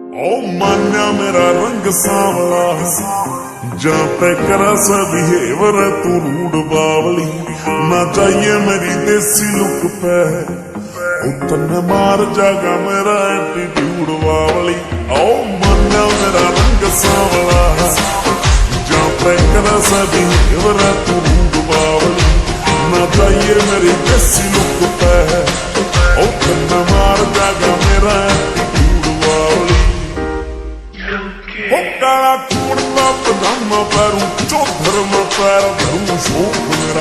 ओ मान्या मेरा रंग सांवला जहाँ पे करा सा बिहेवर तू रूड बावली ना चाहिए मेरी देसी लुक पे उतने मार जागा मेरा एटीट्यूड बावली। ओ मान्या मेरा रंग सांवला जहाँ पे करा सा बिहेवर तू रूड बावली ना चाहिए मेरी देसी लुक पे उतने मार जागा मेरा एटीट्यूड बावली। काला कूड़ का पजामा पैरू चौधर में पैर धरू शौक मेरा